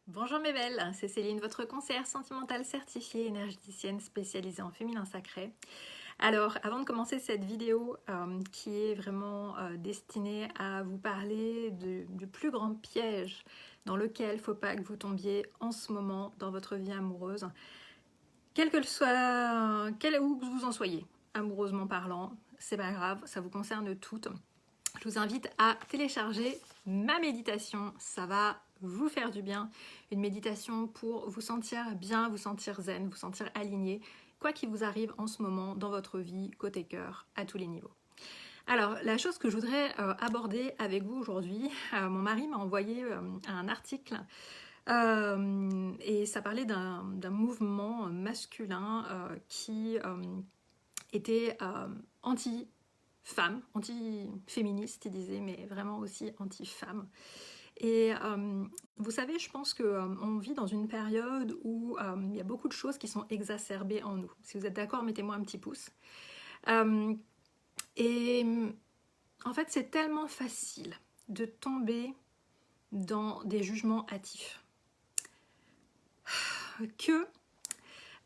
Bonjour mes belles, c'est Céline, votre conseillère sentimentale certifiée énergéticienne spécialisée en féminin sacré. Alors, avant de commencer cette vidéo qui est vraiment destinée à vous parler du plus grand piège dans lequel il ne faut pas que vous tombiez en ce moment dans votre vie amoureuse, quel que soit, où que vous en soyez, amoureusement parlant, c'est pas grave, ça vous concerne toutes. Je vous invite à télécharger ma méditation, ça va vous faire du bien. Une méditation pour vous sentir bien, vous sentir zen, vous sentir aligné, quoi qu'il vous arrive en ce moment dans votre vie, côté cœur, à tous les niveaux. Alors, la chose que je voudrais aborder avec vous aujourd'hui, mon mari m'a envoyé un article et ça parlait d'un mouvement masculin qui était anti-femme, anti-féministe, il disait, mais vraiment aussi anti-femme. Et vous savez, je pense qu'on vit dans une période où il y a beaucoup de choses qui sont exacerbées en nous. Si vous êtes d'accord, mettez-moi un petit pouce. Et en fait, c'est tellement facile de tomber dans des jugements hâtifs que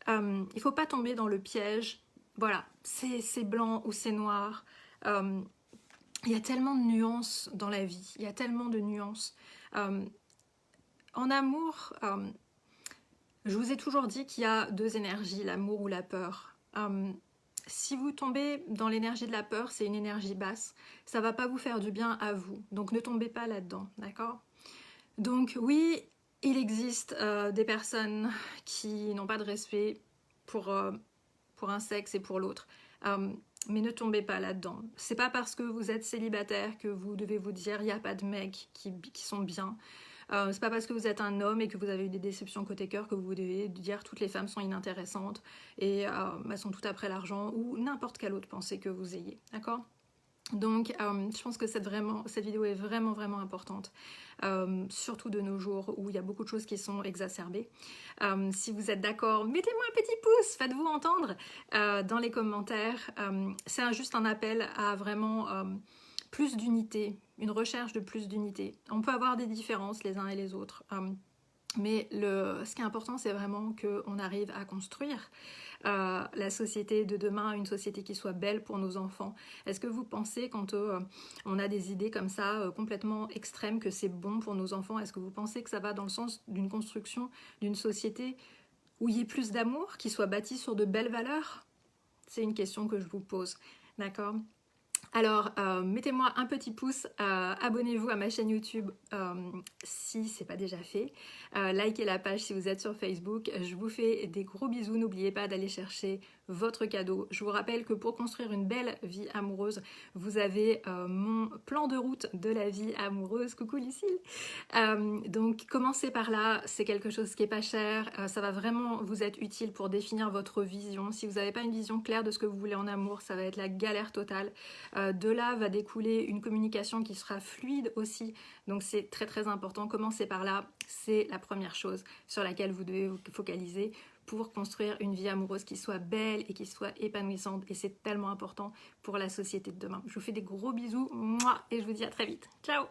il ne faut pas tomber dans le piège. Voilà, c'est blanc ou c'est noir. Il y a tellement de nuances dans la vie, il y a tellement de nuances. En amour, je vous ai toujours dit qu'il y a deux énergies, l'amour ou la peur. Si vous tombez dans l'énergie de la peur, c'est une énergie basse, ça ne va pas vous faire du bien à vous, donc ne tombez pas là-dedans, d'accord? Donc oui, il existe des personnes qui n'ont pas de respect pour un sexe et pour l'autre. Mais ne tombez pas là-dedans. C'est pas parce que vous êtes célibataire que vous devez vous dire il n'y a pas de mecs qui sont bien. C'est pas parce que vous êtes un homme et que vous avez eu des déceptions côté cœur que vous devez dire toutes les femmes sont inintéressantes et elles sont toutes après l'argent ou n'importe quelle autre pensée que vous ayez. D'accord ? Donc je pense que cette vidéo est vraiment importante, surtout de nos jours où il y a beaucoup de choses qui sont exacerbées. Si vous êtes d'accord, mettez-moi un petit pouce, faites-vous entendre dans les commentaires. C'est juste un appel à vraiment plus d'unité, une recherche de plus d'unité. On peut avoir des différences les uns et les autres, mais ce qui est important, c'est vraiment qu'on arrive à construire la société de demain, une société qui soit belle pour nos enfants. Est-ce que vous pensez, quand on a des idées comme ça, complètement extrêmes, que c'est bon pour nos enfants? Est-ce que vous pensez que ça va dans le sens d'une construction d'une société où il y ait plus d'amour, qui soit bâtie sur de belles valeurs? C'est une question que je vous pose, d'accord? Alors, mettez-moi un petit pouce, abonnez-vous à ma chaîne YouTube si ce n'est pas déjà fait, likez la page si vous êtes sur Facebook, je vous fais des gros bisous, n'oubliez pas d'aller chercher votre cadeau. Je vous rappelle que pour construire une belle vie amoureuse, vous avez mon plan de route de la vie amoureuse, coucou Lucille. Donc commencez par là, c'est quelque chose qui est pas cher, ça va vraiment vous être utile pour définir votre vision. Si vous n'avez pas une vision claire de ce que vous voulez en amour, ça va être la galère totale. De là va découler une communication qui sera fluide aussi, donc c'est très important. Commencez par là, c'est la première chose sur laquelle vous devez vous focaliser pour construire une vie amoureuse qui soit belle et qui soit épanouissante, et c'est tellement important pour la société de demain. Je vous fais des gros bisous, et je vous dis à très vite. Ciao!